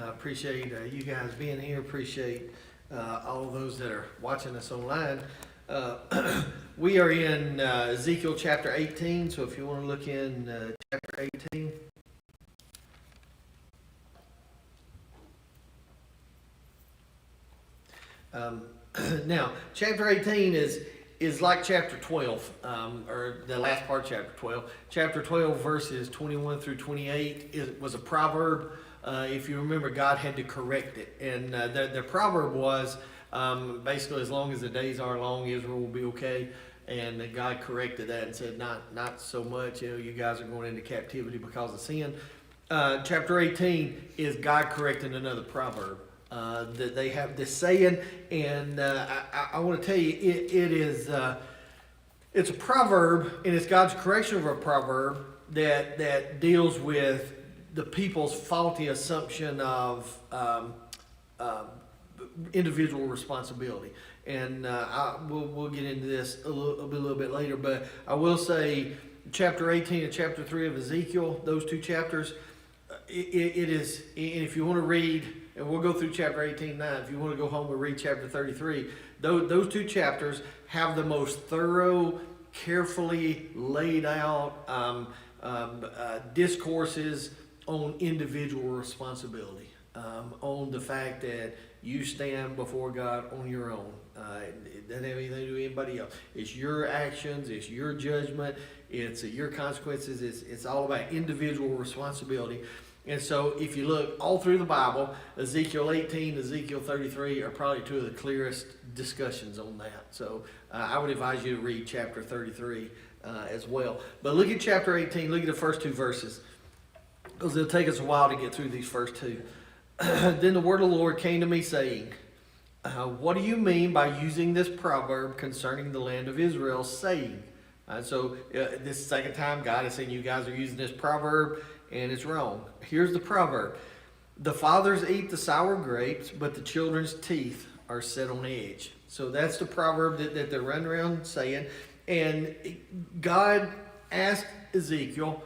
Appreciate you guys being here. Appreciate all of those that are watching us online. We are in Ezekiel chapter 18, so if you want to look in chapter 18. Now, chapter 18 is like chapter 12, or the last part of chapter 12. Chapter 12, verses 21 through 28, was a proverb. If you remember, God had to correct it. And the proverb was basically, as long as the days are long, Israel will be okay. And God corrected that and said, not so much. You guys are going into captivity because of sin. Chapter 18 is God correcting another proverb. That they have this saying, and I want to tell you, it's a proverb, and it's God's correction of a proverb that deals with the people's faulty assumption of individual responsibility. And we'll get into this a little bit later, but I will say chapter 18 and chapter 3 of Ezekiel, those two chapters, it is, and if you want to read, and we'll go through chapter 18 now, if you want to go home and read chapter 33, those two chapters have the most thorough, carefully laid out discourses on individual responsibility, on the fact that you stand before God on your own. It doesn't have anything to do with anybody else. It's your actions, it's your judgment, it's your consequences, it's all about individual responsibility. And so if you look all through the Bible, Ezekiel 18, Ezekiel 33 are probably two of the clearest discussions on that. So I would advise you to read chapter 33 as well. But look at chapter 18, look at the first two verses, because it'll take us a while to get through these first two. Then the word of the Lord came to me saying, what do you mean by using this proverb concerning the land of Israel, saying? So this is the second time God is saying you guys are using this proverb, and it's wrong. Here's the proverb. The fathers eat the sour grapes, but the children's teeth are set on edge. So that's the proverb that they're running around saying. And God asked Ezekiel,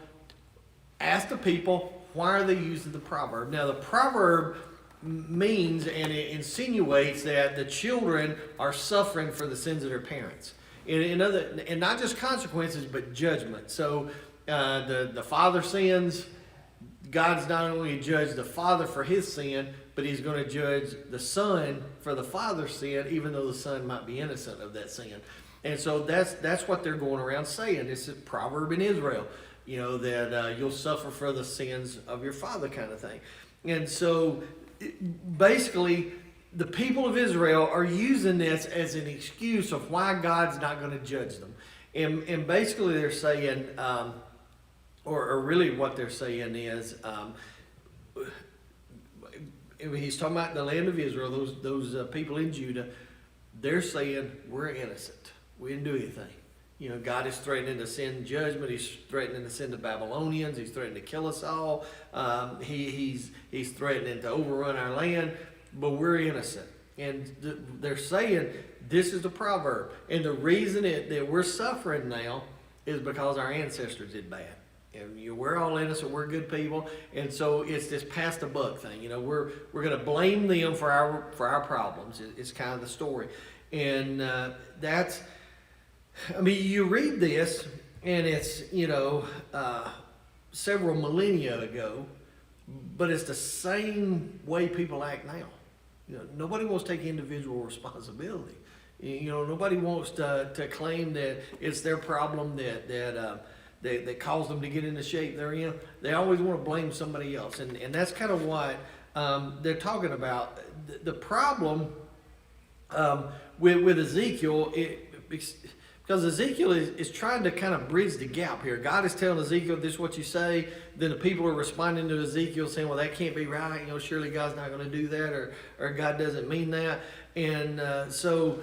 ask the people, why are they using the proverb? Now the proverb means, and it insinuates, that the children are suffering for the sins of their parents. And not just consequences, but judgment. So the father sins. God's not only judge the father for his sin, but he's going to judge the son for the father's sin, even though the son might be innocent of that sin. And so that's what they're going around saying. It's a proverb in Israel, that you'll suffer for the sins of your father, kind of thing. And so basically, the people of Israel are using this as an excuse of why God's not going to judge them. And basically they're saying, or really what they're saying is, he's talking about the land of Israel, those people in Judah, they're saying, we're innocent. We didn't do anything. God is threatening to send judgment. He's threatening to send the Babylonians. He's threatening to kill us all. He's threatening to overrun our land, but we're innocent. And they're saying this is the proverb. And the reason that we're suffering now is because our ancestors did bad. And we're all innocent. We're good people. And so it's this pass the buck thing. We're going to blame them for our problems. It's kind of the story. And you read this, and it's, several millennia ago, but it's the same way people act now. Nobody wants to take individual responsibility. Nobody wants to claim that it's their problem that caused them to get in the shape they're in. They always want to blame somebody else. And that's kind of what they're talking about. The problem with Ezekiel, because Ezekiel is trying to kind of bridge the gap here. God is telling Ezekiel, this is what you say. Then the people are responding to Ezekiel saying, well, that can't be right. Surely God's not going to do that, or God doesn't mean that. And so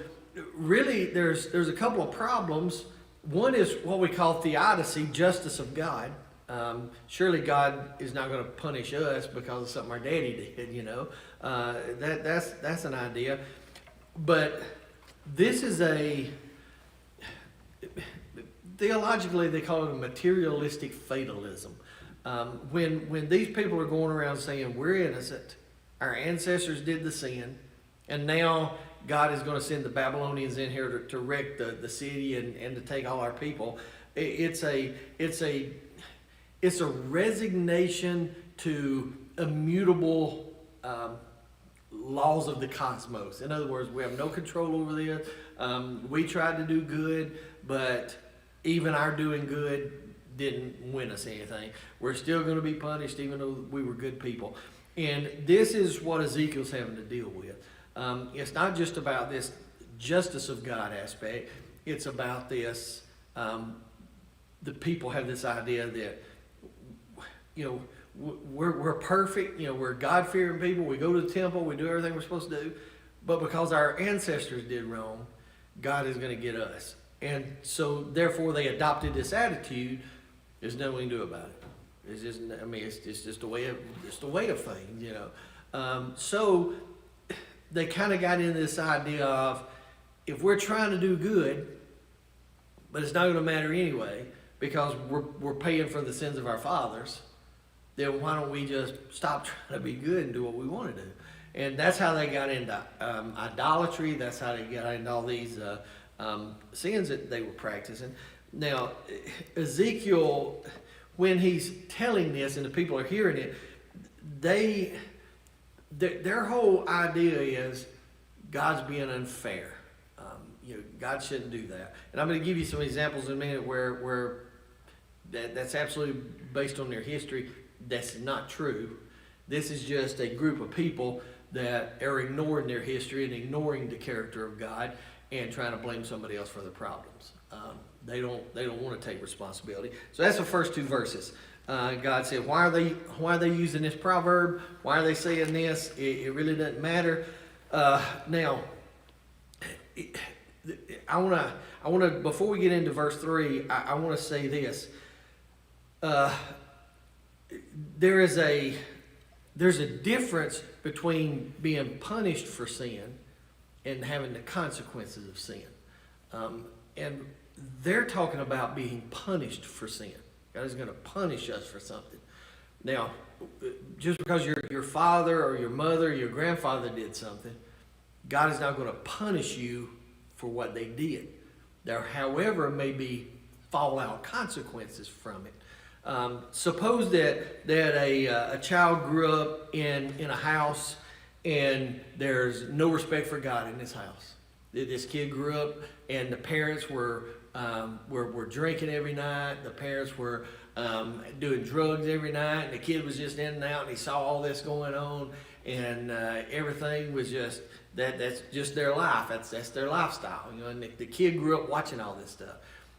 really there's a couple of problems. One is what we call theodicy, justice of God. Surely God is not going to punish us because of something our daddy did, That's an idea. But this is theologically they call it a materialistic fatalism. When these people are going around saying we're innocent, Our ancestors did the sin, and now God is going to send the Babylonians in here to wreck the city and to take all our people. It's a resignation to immutable laws of the cosmos. In other words, we have no control over this. We tried to do good, but even our doing good didn't win us anything. We're still going to be punished even though we were good people. And this is what Ezekiel's having to deal with. It's not just about this justice of God aspect. It's about this, the people have this idea that, we're perfect, we're God-fearing people. We go to the temple, we do everything we're supposed to do. But because our ancestors did wrong, God is going to get us. And so, therefore, they adopted this attitude. There's nothing we can do about it. It's just, it's just a way of things, So they kind of got into this idea of, if we're trying to do good, but it's not going to matter anyway because we're paying for the sins of our fathers, then why don't we just stop trying to be good and do what we want to do? And that's how they got into idolatry. That's how they got into all these sins that they were practicing. Now, Ezekiel, when he's telling this and the people are hearing it, their whole idea is God's being unfair. God shouldn't do that. And I'm going to give you some examples in a minute where that's absolutely based on their history. That's not true. This is just a group of people that are ignoring their history and ignoring the character of God and trying to blame somebody else for their problems. They don't want to take responsibility. So that's the first two verses. God said, why are they using this proverb? Why are they saying this? It really doesn't matter. Now, I want to before we get into verse 3, I want to say this. There's a difference between being punished for sin and having the consequences of sin. And they're talking about being punished for sin. God is going to punish us for something. Now, just because your father or your mother or your grandfather did something, God is not going to punish you for what they did. There, however, may be fallout consequences from it. Suppose that a child grew up in a house and there's no respect for God in this house. This kid grew up and the parents were drinking every night. The parents were doing drugs every night. And the kid was just in and out, and he saw all this going on, and everything was just that's just their life. That's their lifestyle, And the kid grew up watching all this stuff.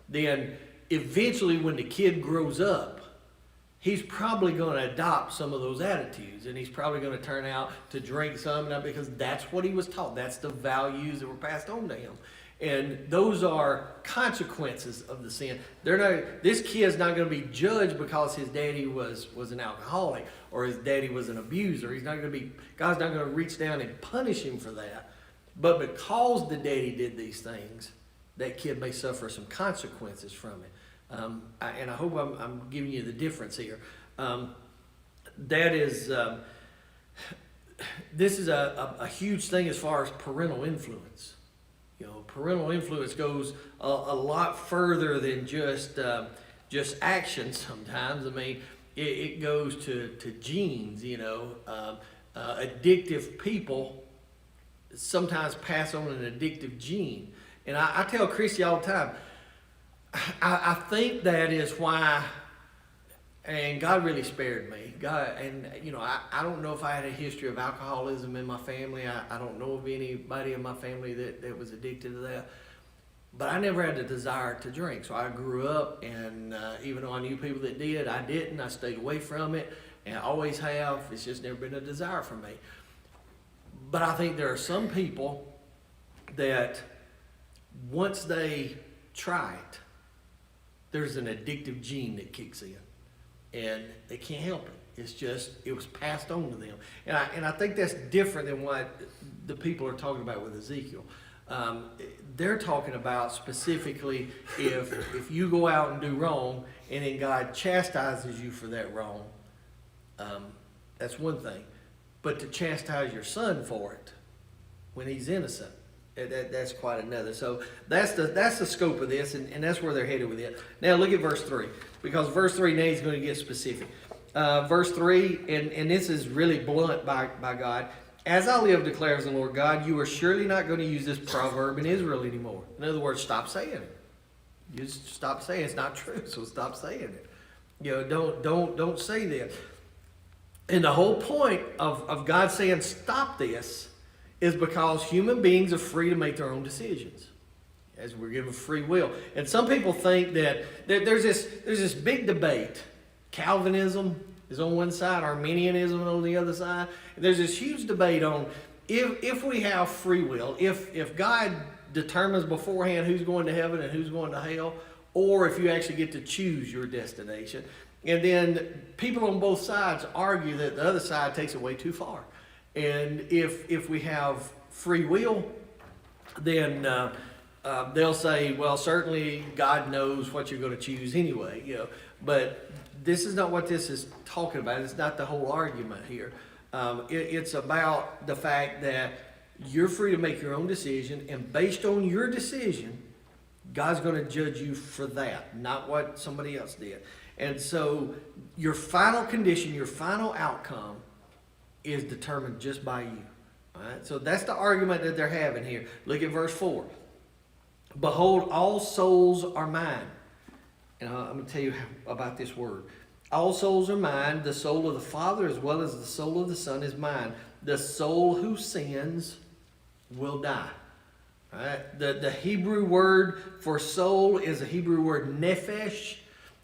Then eventually, when the kid grows up, he's probably going to adopt some of those attitudes, and he's probably going to turn out to drink some because that's what he was taught. That's the values that were passed on to him. And those are consequences of the sin. This kid's not going to be judged because his daddy was an alcoholic or his daddy was an abuser. God's not going to reach down and punish him for that. But because the daddy did these things, that kid may suffer some consequences from it. And I hope I'm giving you the difference here. This is a huge thing as far as parental influence. Parental influence goes a lot further than just action sometimes. I mean, it goes to genes, addictive people sometimes pass on an addictive gene. And I tell Christy all the time, I think that is why, and God really spared me. I don't know if I had a history of alcoholism in my family. I don't know of anybody in my family that was addicted to that. But I never had the desire to drink. So I grew up, and even though I knew people that did, I didn't. I stayed away from it, and I always have. It's just never been a desire for me. But I think there are some people that once they try it, there's an addictive gene that kicks in, and they can't help it. It was passed on to them. And I think that's different than what the people are talking about with Ezekiel. They're talking about specifically if you go out and do wrong and then God chastises you for that wrong, that's one thing. But to chastise your son for it when he's innocent, that's quite another. So that's the scope of this, and that's where they're headed with it. Now look at verse 3, because verse 3 now is going to get specific. Verse 3, and this is really blunt by God. As I live, declares the Lord God, you are surely not going to use this proverb in Israel anymore. In other words, stop saying it. You just stop saying it. It's not true, so stop saying it. Don't say that. And the whole point of God saying stop this is because human beings are free to make their own decisions, as we're given free will. And some people think that there's this big debate. Calvinism is on one side, Arminianism on the other side. And there's this huge debate on if we have free will, if God determines beforehand who's going to heaven and who's going to hell, or if you actually get to choose your destination. And then people on both sides argue that the other side takes it way too far. And if we have free will, then they'll say, well, certainly God knows what you're going to choose anyway. But this is not what this is talking about. It's not the whole argument here. It's about the fact that you're free to make your own decision, and based on your decision, God's going to judge you for that, not what somebody else did. And so your final condition, your final outcome is determined just by you. All right? So that's the argument that they're having here. Look at verse 4. Behold, all souls are mine. And I'm going to tell you about this word. All souls are mine. The soul of the Father as well as the soul of the Son is mine. The soul who sins will die. All right? The Hebrew word for soul is a Hebrew word nephesh.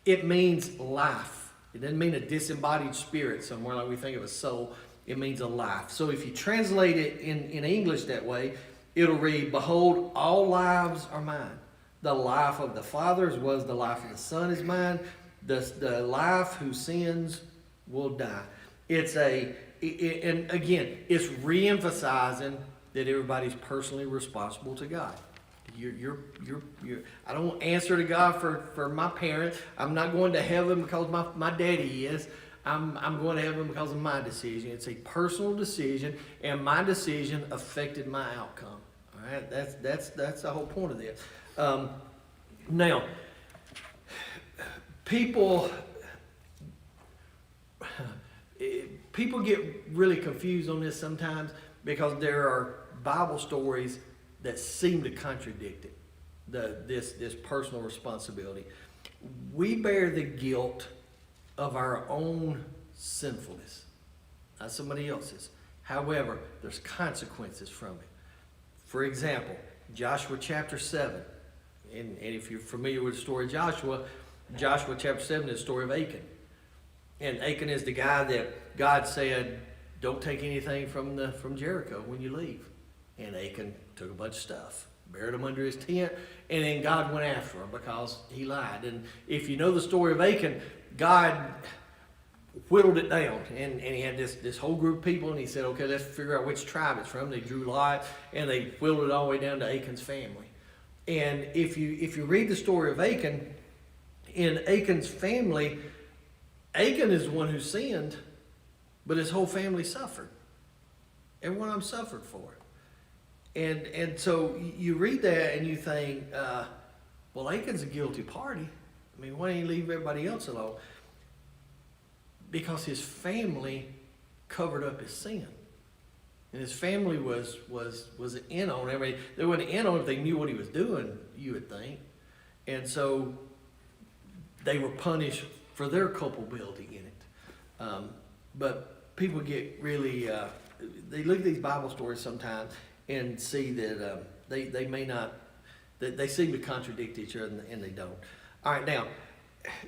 It means life. It doesn't mean a disembodied spirit somewhere like we think of a soul. It means a life. So if you translate it in English that way, it'll read, behold, all lives are mine. The life of the Father as well as the life of the Son is mine. The life who sins will die. And again, it's re-emphasizing that everybody's personally responsible to God. I don't answer to God for my parents. I'm not going to heaven because my daddy is. I'm going to heaven because of my decision. It's a personal decision, and my decision affected my outcome. All right, that's the whole point of this. Now, people get really confused on this sometimes because there are Bible stories that seem to contradict it. This personal responsibility. We bear the guilt of our own sinfulness, not somebody else's. However, there's consequences from it. For example, Joshua chapter 7. And if you're familiar with the story of Joshua chapter 7 is the story of Achan. And Achan is the guy that God said, don't take anything from Jericho when you leave. And Achan took a bunch of stuff, buried them under his tent, and then God went after him because he lied. And if you know the story of Achan, God whittled it down, and he had this whole group of people, and he said, okay, let's figure out which tribe it's from. They drew lots, and they whittled it all the way down to Achan's family. And if you read the story of Achan, in Achan's family, Achan is the one who sinned, but his whole family suffered. Everyone of them suffered for it. And so you read that and you think, well, Achan's a guilty party. I mean, why didn't he leave everybody else alone? Because his family covered up his sin. And his family was in on it. They wouldn't in on it if they knew what he was doing, you would think. And so they were punished for their culpability in it. But people get really, they look at these Bible stories sometimes and see that they may not, they seem to contradict each other, and they don't. All right, now,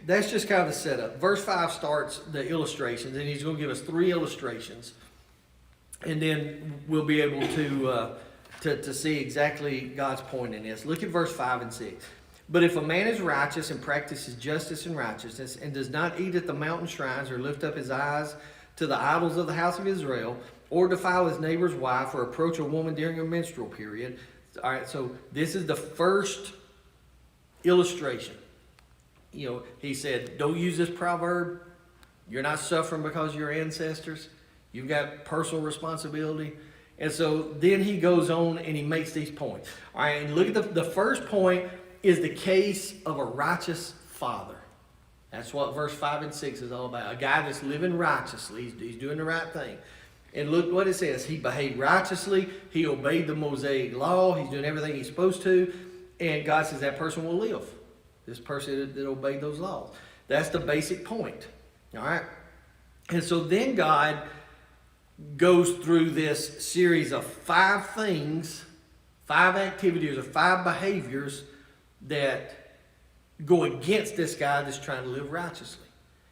that's just kind of the setup. Verse 5 starts the illustrations, and he's going to give us 3 illustrations. And then we'll be able to see exactly God's point in this. Look at verse 5 and 6. But if a man is righteous and practices justice and righteousness, and does not eat at the mountain shrines or lift up his eyes to the idols of the house of Israel, or defile his neighbor's wife, or approach a woman during a menstrual period. All right, so this is the first illustration. You know, he said, don't use this proverb. You're not suffering because of your ancestors. You've got personal responsibility. And so then he goes on and he makes these points. All right, and look at the first point is the case of a righteous father. That's what verse 5 and 6 is all about. A guy that's living righteously. He's doing the right thing. And look what it says. He behaved righteously. He obeyed the Mosaic law. He's doing everything he's supposed to. And God says that person will live. This person that obeyed those laws. That's the basic point. All right. And so then God goes through this series of 5 things, 5 activities or 5 behaviors that go against this guy that's trying to live righteously.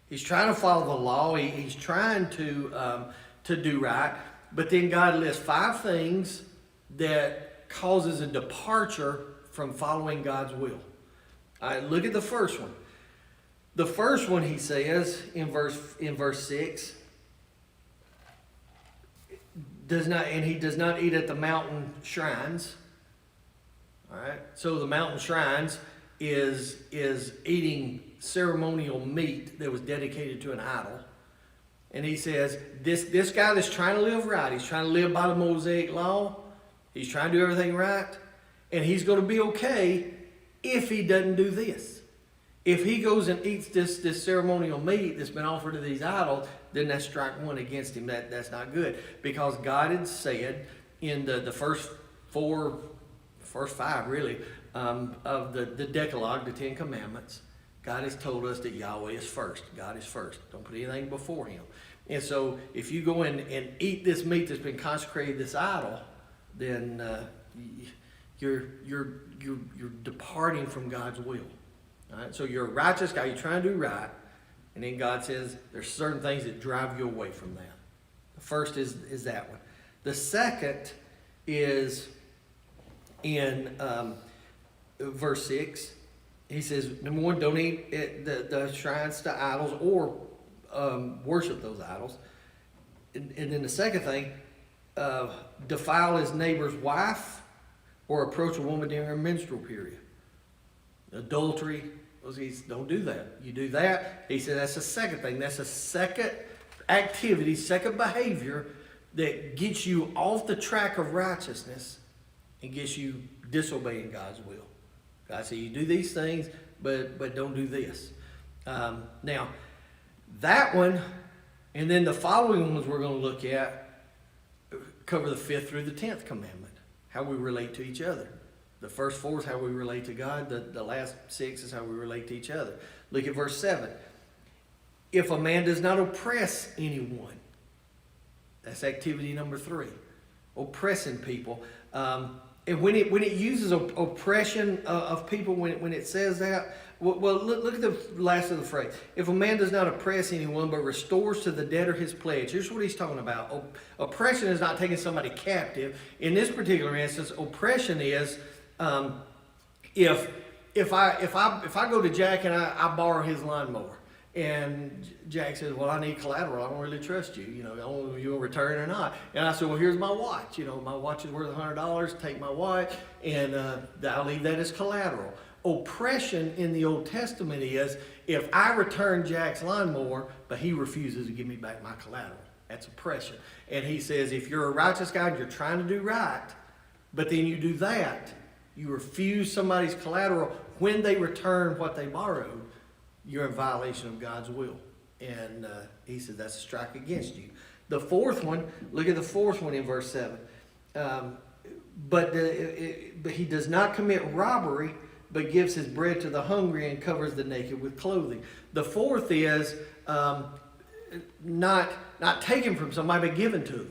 He's trying to follow the law. He's trying to do right. But then God lists 5 things that causes a departure from following God's will. All right, look at the first one. The first one, he says in verse 6, he does not eat at the mountain shrines. All right, so the mountain shrines is eating ceremonial meat that was dedicated to an idol. And he says, this guy that's trying to live right, he's trying to live by the Mosaic law, he's trying to do everything right, and he's going to be okay if he doesn't do this. If he goes and eats this ceremonial meat that's been offered to these idols, then that's strike 1 against him. That's not good. Because God had said in the first 5 really, of the Decalogue, the 10 Commandments, God has told us that Yahweh is first. God is first. Don't put anything before him. And so if you go in and eat this meat that's been consecrated to this idol, then you're departing from God's will. All right? So you're a righteous guy. You're trying to do right. And then God says there's certain things that drive you away from that. The first is that one. The second is in verse 6. He says, number 1, don't eat at the shrines to idols or worship those idols. And then the second thing, defile his neighbor's wife or approach a woman during her menstrual period. Adultery, don't do that. You do that, he said that's the second thing. That's a second activity, second behavior that gets you off the track of righteousness and gets you disobeying God's will. God said you do these things, but don't do this. Now, that one, and then the following ones we're going to look at cover the 5th through the 10th commandment, how we relate to each other. The first 4 is how we relate to God. The last 6 is how we relate to each other. Look at verse 7. If a man does not oppress anyone, that's activity number 3. Oppressing people. And when it uses oppression of people, when it says that, well, look at the last of the phrase. If a man does not oppress anyone, but restores to the debtor his pledge. Here's what he's talking about. Oppression is not taking somebody captive. In this particular instance, oppression is if I go to Jack and I borrow his lawnmower, and Jack says, well, I need collateral. I don't really trust you. You know, I don't know if you'll return or not. And I said, well, here's my watch. You know, my watch is worth $100. Take my watch, and I'll leave that as collateral. Oppression in the Old Testament is if I return Jack's lawnmower, but he refuses to give me back my collateral. That's oppression. And he says, if you're a righteous guy and you're trying to do right, but then you do that, you refuse somebody's collateral when they return what they borrowed, you're in violation of God's will. And he says that's a strike against you. The 4th one, look at the 4th one in verse 7. But he does not commit robbery, but gives his bread to the hungry and covers the naked with clothing. The 4th is not taken from somebody, but given to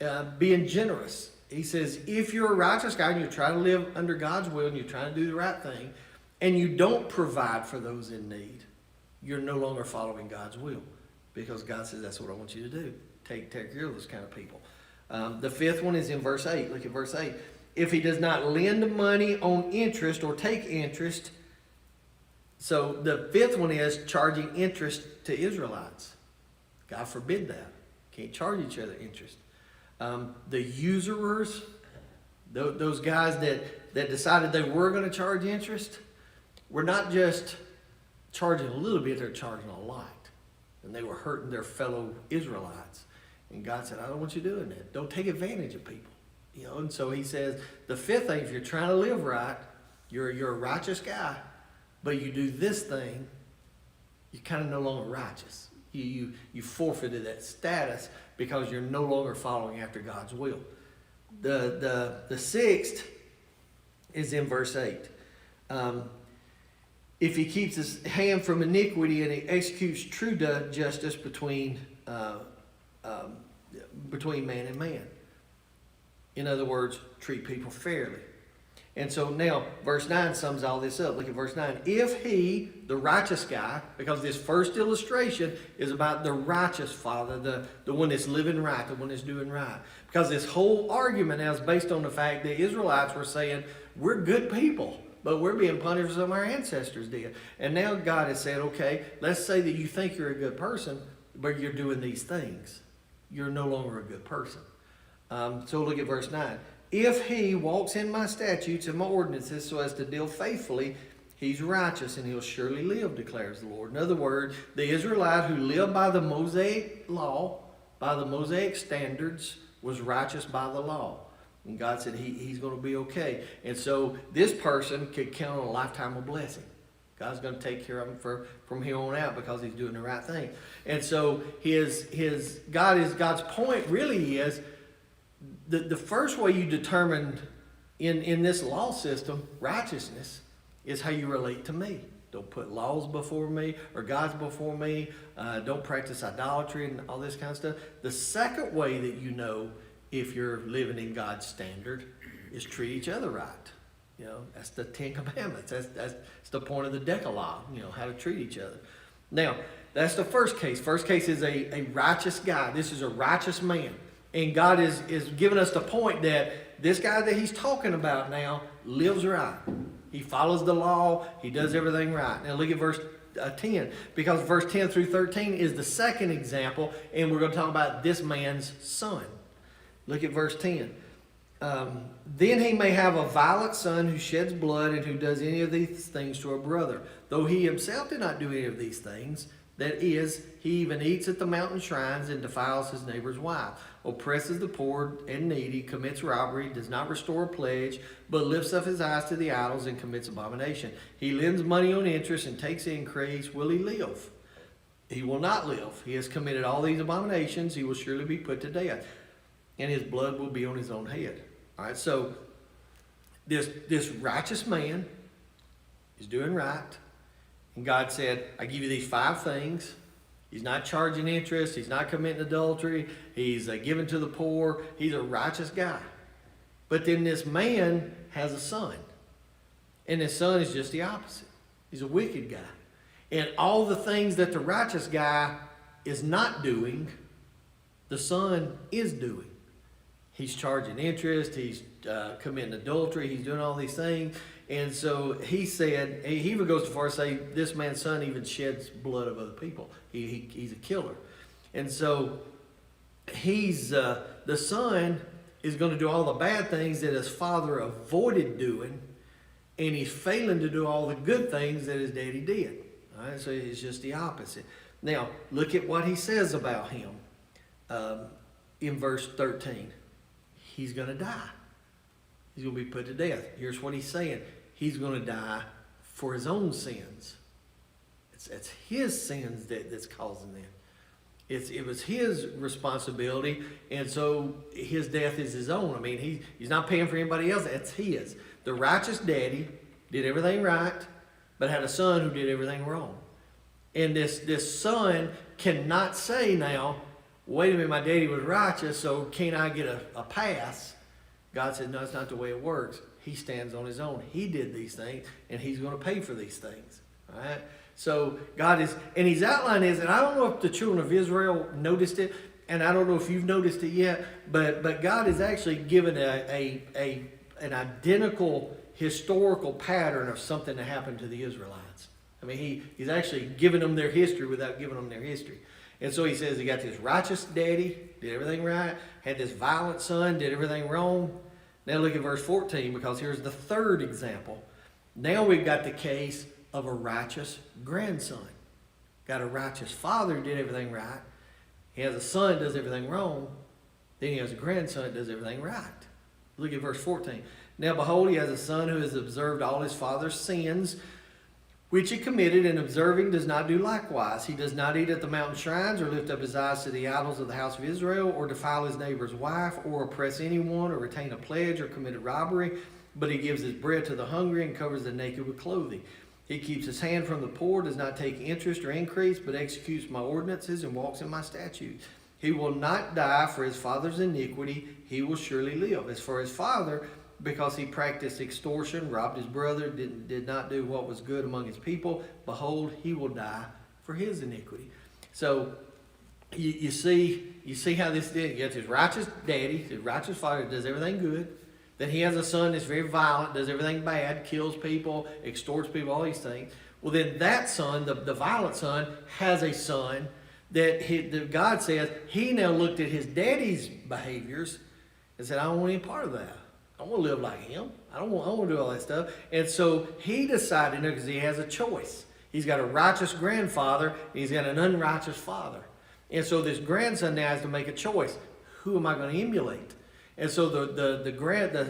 them. Being generous. He says, if you're a righteous guy and you're trying to live under God's will and you're trying to do the right thing, and you don't provide for those in need, you're no longer following God's will. Because God says, that's what I want you to do. Take care of those kind of people. The 5th one is in verse 8. Look at verse 8. If he does not lend money on interest or take interest. So the 5th one is charging interest to Israelites. God forbid that. Can't charge each other interest. The usurers, those guys that decided they were going to charge interest, were not just charging a little bit, they're charging a lot. And they were hurting their fellow Israelites. And God said, I don't want you doing that. Don't take advantage of people. And so he says, the fifth thing, if you're trying to live right, you're a righteous guy, but you do this thing, you're kind of no longer righteous. You forfeited that status because you're no longer following after God's will. The sixth is in verse 8. If he keeps his hand from iniquity and he executes true justice between man and man. In other words, treat people fairly. And so now, verse 9 sums all this up. Look at verse 9. If he, the righteous guy, because this first illustration is about the righteous father, the one that's living right, the one that's doing right. Because this whole argument now is based on the fact that Israelites were saying, we're good people, but we're being punished for something our ancestors did. And now God has said, okay, let's say that you think you're a good person, but you're doing these things. You're no longer a good person. So look at verse 9. If he walks in my statutes and my ordinances so as to deal faithfully, he's righteous and he'll surely live, declares the Lord. In other words, the Israelite who lived by the Mosaic law, by the Mosaic standards, was righteous by the law. And God said he's going to be okay. And so this person could count on a lifetime of blessing. God's going to take care of him from here on out because he's doing the right thing. And so God's point really is, the first way you determine in this law system righteousness is how you relate to me. Don't put laws before me or gods before me. Don't practice idolatry and all this kind of stuff. The second way that you know if you're living in God's standard is treat each other right. That's the Ten Commandments. That's the point of the Decalogue, how to treat each other. Now, that's the first case. First case is a righteous guy. This is a righteous man. And God is giving us the point that this guy that he's talking about now lives right. He follows the law. He does everything right. Now look at verse 10. Because verse 10 through 13 is the second example. And we're going to talk about this man's son. Look at verse 10. Then he may have a violent son who sheds blood and who does any of these things to a brother. Though he himself did not do any of these things. That is, he even eats at the mountain shrines and defiles his neighbor's wife, oppresses the poor and needy, commits robbery, does not restore a pledge, but lifts up his eyes to the idols and commits abomination. He lends money on interest and takes increase. Will he live? He will not live. He has committed all these abominations. He will surely be put to death, and his blood will be on his own head. All right, so this righteous man is doing right. And God said, I give you these 5 things. He's not charging interest. He's not committing adultery. He's giving to the poor. He's a righteous guy. But then this man has a son. And his son is just the opposite. He's a wicked guy. And all the things that the righteous guy is not doing, the son is doing. He's charging interest. He's committing adultery. He's doing all these things. And so he said, he even goes so far as to say, this man's son even sheds blood of other people. He's a killer. And so the son is going to do all the bad things that his father avoided doing, and he's failing to do all the good things that his daddy did. All right, so it's just the opposite. Now, look at what he says about him in verse 13. He's going to die. He's going to be put to death. Here's what he's saying. He's going to die for his own sins. It's his sins that's causing them. It was his responsibility, and so his death is his own. I mean, he's not paying for anybody else. It's his. The righteous daddy did everything right, but had a son who did everything wrong. And this son cannot say now, wait a minute, my daddy was righteous, so can't I get a pass? God said, no, that's not the way it works. He stands on his own. He did these things, and he's going to pay for these things. All right? So God is, and his outline is, and I don't know if the children of Israel noticed it, and I don't know if you've noticed it yet, but God is actually given an identical historical pattern of something that happened to the Israelites. I mean, he's actually given them their history without giving them their history. And so he says he got this righteous daddy, did everything right, had this violent son, did everything wrong. Now look at verse 14, because here's the third example. Now we've got the case of a righteous grandson. Got a righteous father who did everything right, He has a son that does everything wrong. Then he has a grandson that does everything right. Look at verse 14. Now behold, he has a son who has observed all his father's sins, which he committed, and observing does not do likewise. He does not eat at the mountain shrines, or lift up his eyes to the idols of the house of Israel, or defile his neighbor's wife, or oppress anyone, or retain a pledge, or commit robbery. But he gives his bread to the hungry, and covers the naked with clothing. He keeps his hand from the poor, does not take interest or increase, but executes my ordinances, and walks in my statutes. He will not die for his father's iniquity, he will surely live. As for his father, because he practiced extortion, robbed his brother, did not do what was good among his people, behold, he will die for his iniquity. So you see how this did. You have his righteous daddy, his righteous father does everything good. Then he has a son that's very violent, does everything bad, kills people, extorts people, all these things. Well, then that son, the violent son, has a son that God says he now looked at his daddy's behaviors and said, I don't want any part of that. I want to live like him. I want to do all that stuff. And so he decided, because he has a choice. He's got a righteous grandfather, and he's got an unrighteous father. And so this grandson now has to make a choice. Who am I going to emulate? And so the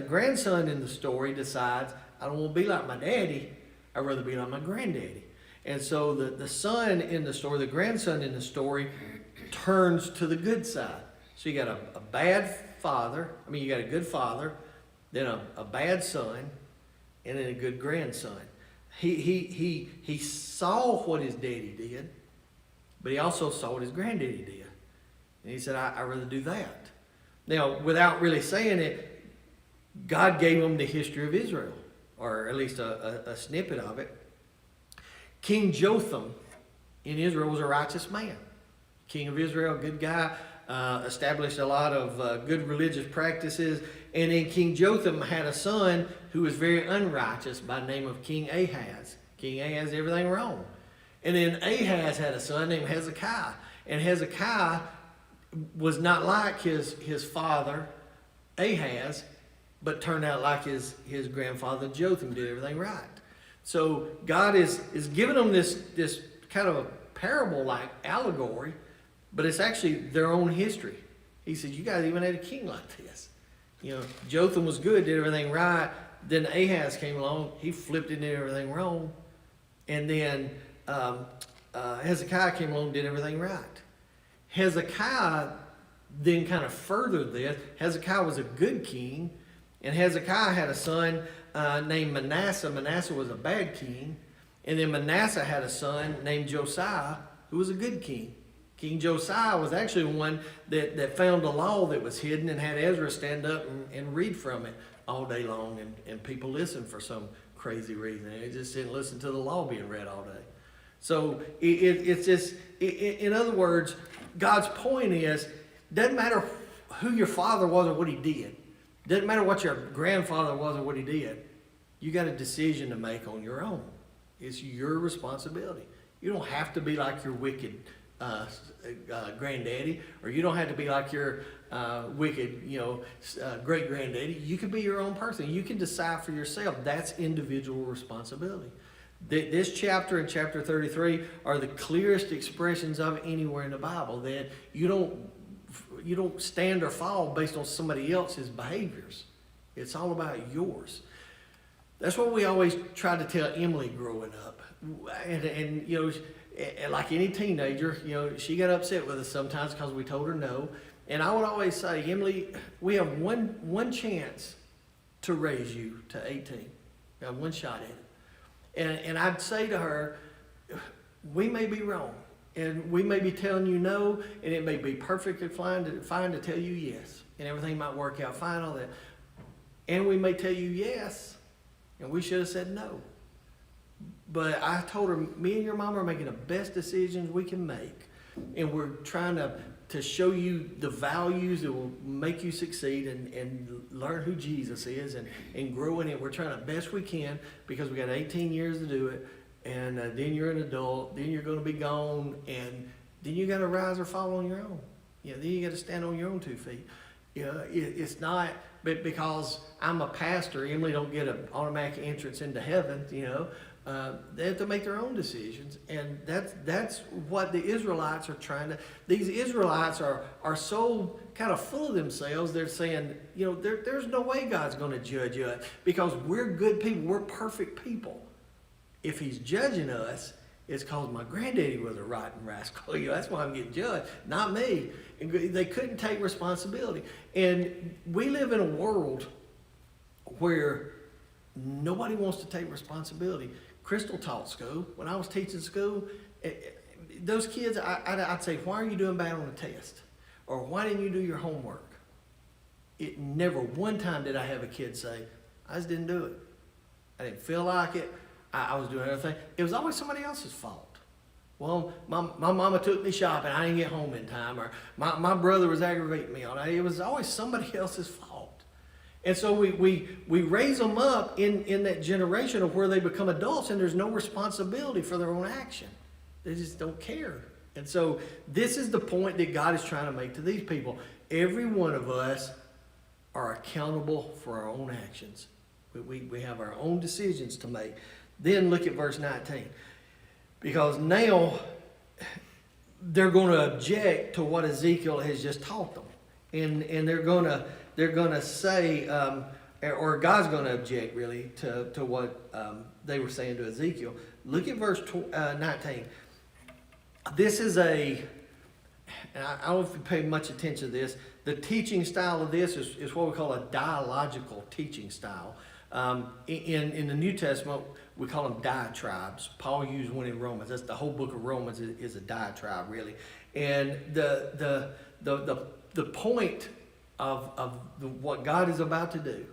grandson in the story decides, I don't want to be like my daddy. I'd rather be like my granddaddy. And so the son in the story, the grandson in the story, turns to the good side. So you got a bad father. You got a good father, then a bad son, and then a good grandson. He saw what his daddy did, but he also saw what his granddaddy did. And he said, I'd rather do that. Now, without really saying it, God gave him the history of Israel, or at least a snippet of it. King Jotham in Israel was a righteous man. King of Israel, good guy, established a lot of good religious practices. And then King Jotham had a son who was very unrighteous by the name of King Ahaz. King Ahaz did everything wrong. And then Ahaz had a son named Hezekiah. And Hezekiah was not like his father, Ahaz, but turned out like his grandfather Jotham did everything right. So God is giving them this kind of a parable-like allegory, but it's actually their own history. He said, you guys even had a king like this. Jotham was good, did everything right. Then Ahaz came along, he flipped it and did everything wrong. And then Hezekiah came along and did everything right. Hezekiah then kind of furthered this. Hezekiah was a good king, and Hezekiah had a son named Manasseh. Manasseh was a bad king. And then Manasseh had a son named Josiah, who was a good king. King Josiah was actually one that found a law that was hidden and had Ezra stand up and read from it all day long, and people listened for some crazy reason. They just didn't listen to the law being read all day. So it's just, in other words, God's point is, doesn't matter who your father was or what he did. Doesn't matter what your grandfather was or what he did. You got a decision to make on your own. It's your responsibility. You don't have to be like your wicked granddaddy, or you don't have to be like your wicked, great granddaddy. You can be your own person. You can decide for yourself. That's individual responsibility. This chapter and chapter 33 are the clearest expressions of it anywhere in the Bible, that you don't stand or fall based on somebody else's behaviors. It's all about yours. That's what we always tried to tell Emily growing up. And like any teenager, she got upset with us sometimes because we told her no. And I would always say, Emily, we have one chance to raise you to 18. We have one shot at it. And I'd say to her, we may be wrong. And we may be telling you no, and it may be perfectly fine to tell you yes. And everything might work out fine, all that. And we may tell you yes, and we should have said no. But I told her, me and your mom are making the best decisions we can make. And we're trying to show you the values that will make you succeed and learn who Jesus is and grow in it. We're trying the best we can because we got 18 years to do it. And then you're an adult, then you're going to be gone, and then you got to rise or fall on your own. Then you got to stand on your own 2 feet. It's not because I'm a pastor, Emily don't get an automatic entrance into heaven, they have to make their own decisions. And that's what the Israelites are trying to, these Israelites are so kind of full of themselves, they're saying, there's no way God's going to judge us because we're good people, we're perfect people. If he's judging us, it's because my granddaddy was a rotten rascal. That's why I'm getting judged, not me. And they couldn't take responsibility. And we live in a world where nobody wants to take responsibility. Crystal taught school. When I was teaching school, those kids, I'd say, why are you doing bad on a test? Or why didn't you do your homework? It never one time did I have a kid say, I just didn't do it. I didn't feel like it. I was doing everything. It was always somebody else's fault. Well, my mama took me shopping. I didn't get home in time. Or my brother was aggravating me all night. It was always somebody else's fault. And so we raise them up in that generation of where they become adults and there's no responsibility for their own action. They just don't care. And so this is the point that God is trying to make to these people. Every one of us are accountable for our own actions. We have our own decisions to make. Then look at verse 19. Because now they're going to object to what Ezekiel has just taught them. And they're going to say, or God's going to object really to what they were saying to Ezekiel. Look at verse 19. This is I don't know if you pay much attention to this. The teaching style of this is what we call a dialogical teaching style. In the New Testament, we call them diatribes. Paul used one in Romans. That's the whole book of Romans is a diatribe, really. And the point of what God is about to do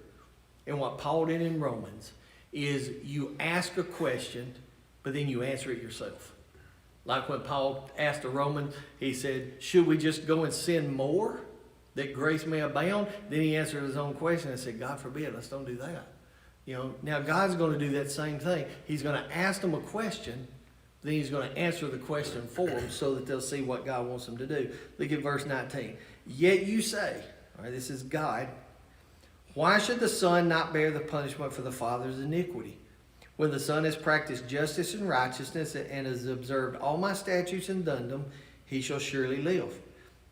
and what Paul did in Romans is you ask a question, but then you answer it yourself. Like when Paul asked the Romans, he said, should we just go and sin more that grace may abound? Then he answered his own question and said, God forbid, let's don't do that. Now God's going to do that same thing. He's going to ask them a question, then he's going to answer the question for them so that they'll see what God wants them to do. Look at verse 19. Yet you say, all right, this is God, why should the Son not bear the punishment for the Father's iniquity? When the Son has practiced justice and righteousness and has observed all my statutes and done them, he shall surely live.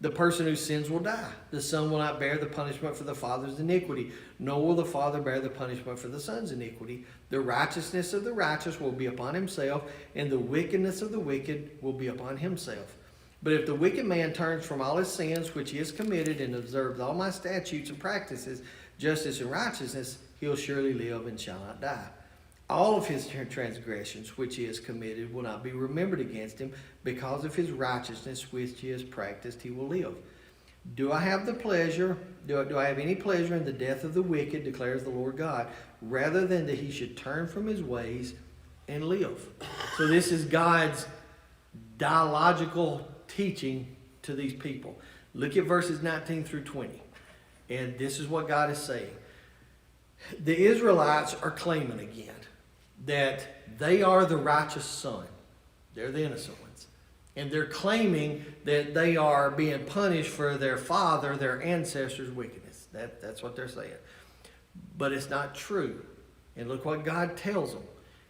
The person who sins will die. The Son will not bear the punishment for the Father's iniquity, nor will the Father bear the punishment for the Son's iniquity. The righteousness of the righteous will be upon himself, and the wickedness of the wicked will be upon himself. But if the wicked man turns from all his sins which he has committed and observes all my statutes and practices justice and righteousness, he'll surely live and shall not die. All of his transgressions which he has committed will not be remembered against him. Because of his righteousness which he has practiced, he will live. Do I have any pleasure in the death of the wicked, declares the Lord God, rather than that he should turn from his ways and live? So this is God's dialogical teaching to these people. Look at verses 19 through 20. And this is what God is saying. The Israelites are claiming again that they are the righteous son. They're the innocent ones. And they're claiming that they are being punished for their father, their ancestors' wickedness. That's what they're saying. But it's not true. And look what God tells them.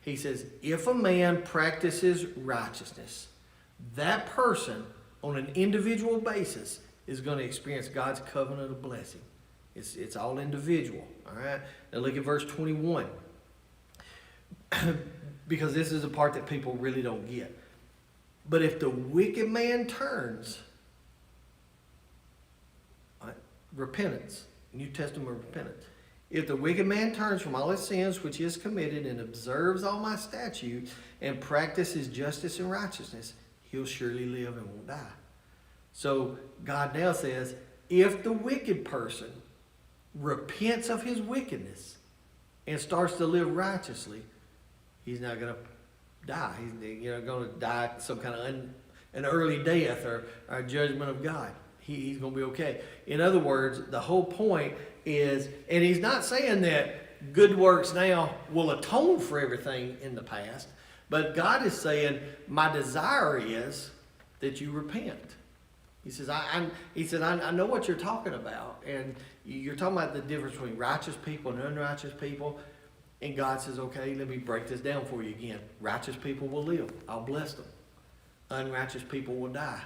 He says, if a man practices righteousness, that person on an individual basis is going to experience God's covenant of blessing. It's all individual. All right. Now look at verse 21. Because this is a part that people really don't get. But if the wicked man turns, right, repentance, New Testament repentance. If the wicked man turns from all his sins which he has committed and observes all my statutes and practices justice and righteousness, he'll surely live and won't die. So God now says, if the wicked person repents of his wickedness and starts to live righteously, he's not going to die. He's going to die some kind of an early death or a judgment of God. He's going to be okay. In other words, the whole point is, and he's not saying that good works now will atone for everything in the past, but God is saying, my desire is that you repent. He says, I know what you're talking about. And you're talking about the difference between righteous people and unrighteous people. And God says, okay, let me break this down for you again. Righteous people will live. I'll bless them. Unrighteous people will die.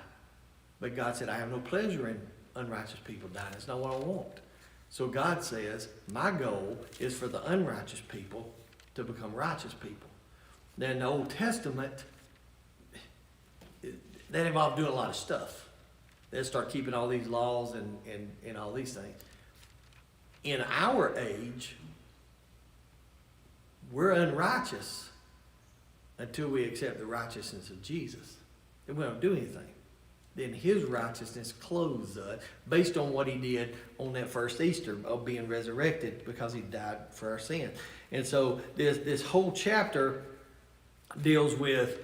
But God said, I have no pleasure in unrighteous people dying. That's not what I want. So God says, my goal is for the unrighteous people to become righteous people. Now in the Old Testament, that involved doing a lot of stuff. They'd start keeping all these laws and all these things. In our age, we're unrighteous until we accept the righteousness of Jesus. Then we don't do anything. Then his righteousness clothes us based on what he did on that first Easter of being resurrected because he died for our sin. And so this whole chapter deals with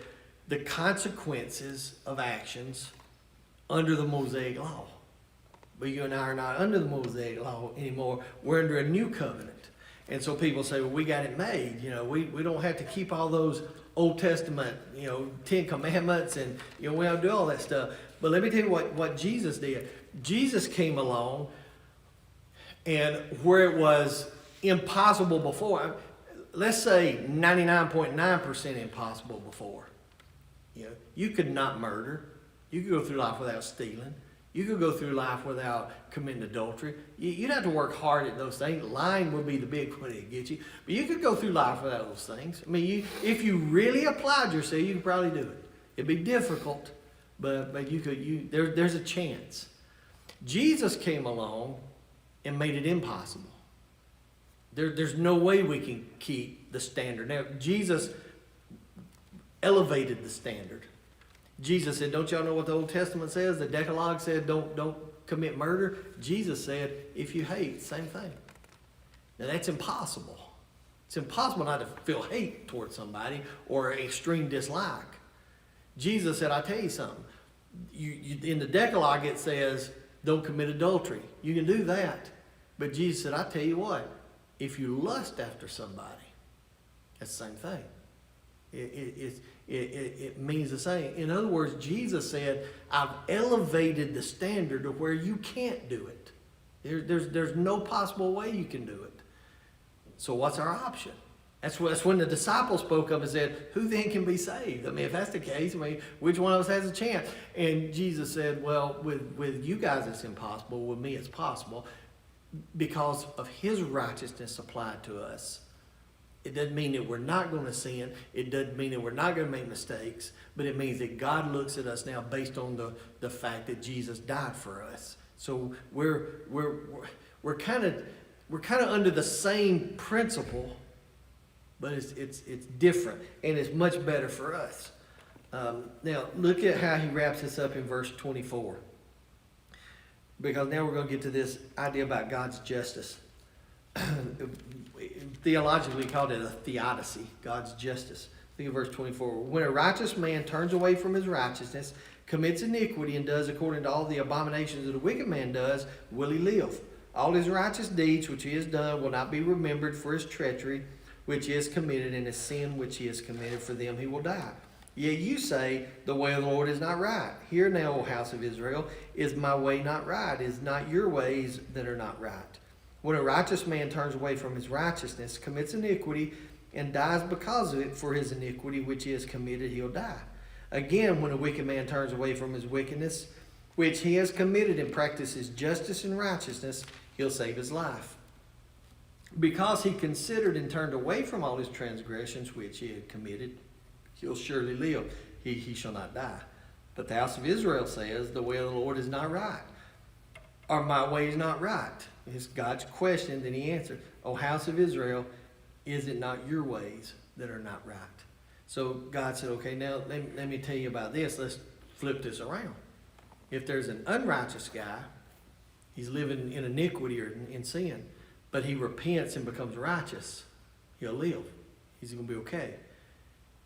the consequences of actions under the Mosaic law. But you and I are not under the Mosaic law anymore. We're under a new covenant. And so people say, well, we got it made. We don't have to keep all those Old Testament, 10 Commandments, and we don't do all that stuff. But let me tell you what Jesus did. Jesus came along, and where it was impossible before, let's say 99.9% impossible before. You could not murder. You could go through life without stealing. You could go through life without committing adultery. You'd have to work hard at those things. Lying would be the big one that gets you. But you could go through life without those things. I mean, if you really applied yourself, you could probably do it. It'd be difficult, but you could. There's a chance. Jesus came along and made it impossible. There's no way we can keep the standard. Now, Jesus elevated the standard. Jesus said, don't y'all know what the Old Testament says? The Decalogue said, don't commit murder. Jesus said, if you hate, same thing. Now that's impossible. It's impossible not to feel hate towards somebody or extreme dislike. Jesus said, I tell you something. In the Decalogue it says, don't commit adultery. You can do that. But Jesus said, I tell you what, if you lust after somebody, that's the same thing. It means the same. In other words, Jesus said, I've elevated the standard to where you can't do it. There's no possible way you can do it. So what's our option? That's when the disciples spoke up and said, who then can be saved? I mean, if that's the case, which one of us has a chance? And Jesus said, well, with you guys it's impossible. With me it's possible because of his righteousness applied to us. It doesn't mean that we're not going to sin. It doesn't mean that we're not going to make mistakes. But it means that God looks at us now based on the fact that Jesus died for us. So we're kind of under the same principle, but it's different and it's much better for us. Now look at how he wraps this up in verse 24. Because now we're going to get to this idea about God's justice. Theologically called it a theodicy, God's justice. Think of verse 24. When a righteous man turns away from his righteousness, commits iniquity, and does according to all the abominations that a wicked man does, will he live? All his righteous deeds which he has done will not be remembered for his treachery which he has committed, and his sin which he has committed, for them he will die. Yet you say, the way of the Lord is not right. Hear now, O house of Israel, is my way not right? Is not your ways that are not right? When a righteous man turns away from his righteousness, commits iniquity, and dies because of it, for his iniquity which he has committed, he'll die. Again, when a wicked man turns away from his wickedness, which he has committed, and practices justice and righteousness, he'll save his life. Because he considered and turned away from all his transgressions which he had committed, he'll surely live. He shall not die. But the house of Israel says, the way of the Lord is not right. Are my ways not right? It's God's question, then he answered, O house of Israel, is it not your ways that are not right? So God said, okay, now let me tell you about this. Let's flip this around. If there's an unrighteous guy, he's living in iniquity or in sin, but he repents and becomes righteous, he'll live. He's going to be okay.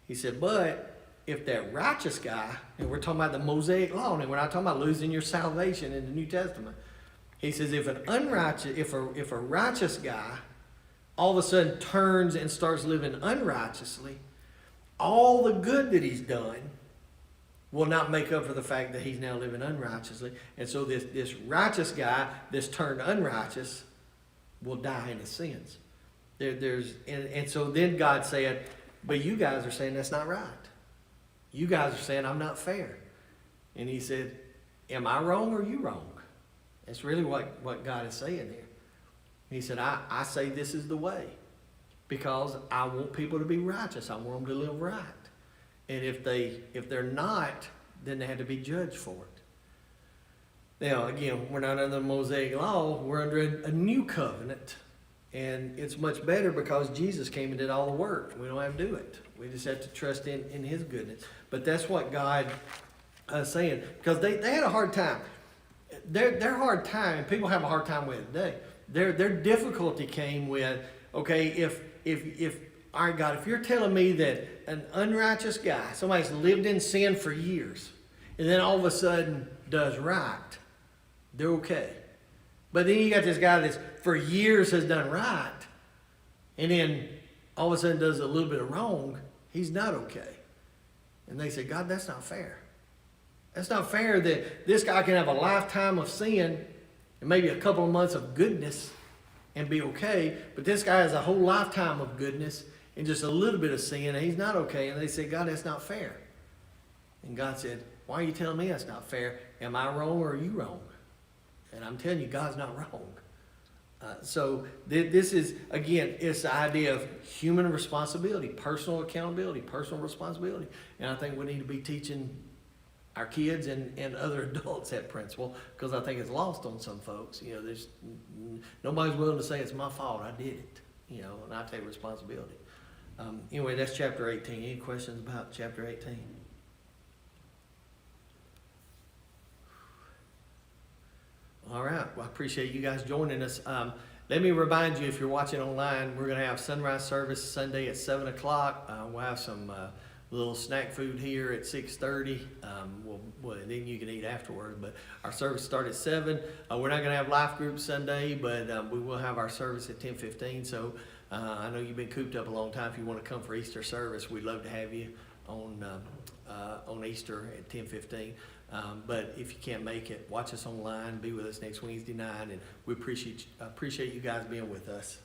He said, but if that righteous guy, and we're talking about the Mosaic law, and we're not talking about losing your salvation in the New Testament. He says if a righteous guy all of a sudden turns and starts living unrighteously, all the good that he's done will not make up for the fact that he's now living unrighteously. And so this righteous guy, this turned unrighteous, will die in his sins. And so then God said, but you guys are saying that's not right. You guys are saying I'm not fair. And he said, am I wrong or are you wrong? That's really what God is saying here. He said, I say this is the way because I want people to be righteous. I want them to live right. And if they're not, then they have to be judged for it. Now, again, we're not under the Mosaic law. We're under a new covenant. And it's much better because Jesus came and did all the work. We don't have to do it. We just have to trust in his goodness. But that's what God is saying. Because they had a hard time. Their hard time, and people have a hard time with it today. Their difficulty came with, okay, if all right, God, if you're telling me that an unrighteous guy, somebody's lived in sin for years, and then all of a sudden does right, they're okay. But then you got this guy that's for years has done right, and then all of a sudden does a little bit of wrong, he's not okay. And they say, God, that's not fair. That's not fair that this guy can have a lifetime of sin and maybe a couple of months of goodness and be okay, but this guy has a whole lifetime of goodness and just a little bit of sin and he's not okay. And they say, God, that's not fair. And God said, why are you telling me that's not fair? Am I wrong or are you wrong? And I'm telling you, God's not wrong. So this is, again, it's the idea of human responsibility, personal accountability, personal responsibility. And I think we need to be teaching our kids and other adults that principle, because I think it's lost on some folks. You know, there's nobody's willing to say it's my fault. I did it. You know, and I take responsibility. Anyway, that's chapter 18. Any questions about chapter 18? All right. Well, I appreciate you guys joining us. Let me remind you, if you're watching online, we're going to have sunrise service Sunday at 7 o'clock. We'll have some little snack food here at 6:30. Then you can eat afterward. But our service starts at 7. We're not going to have life group Sunday, but we will have our service at 10:15. So I know you've been cooped up a long time. If you want to come for Easter service, we'd love to have you on Easter at 10:15. But if you can't make it, watch us online, be with us next Wednesday night, and we appreciate you guys being with us.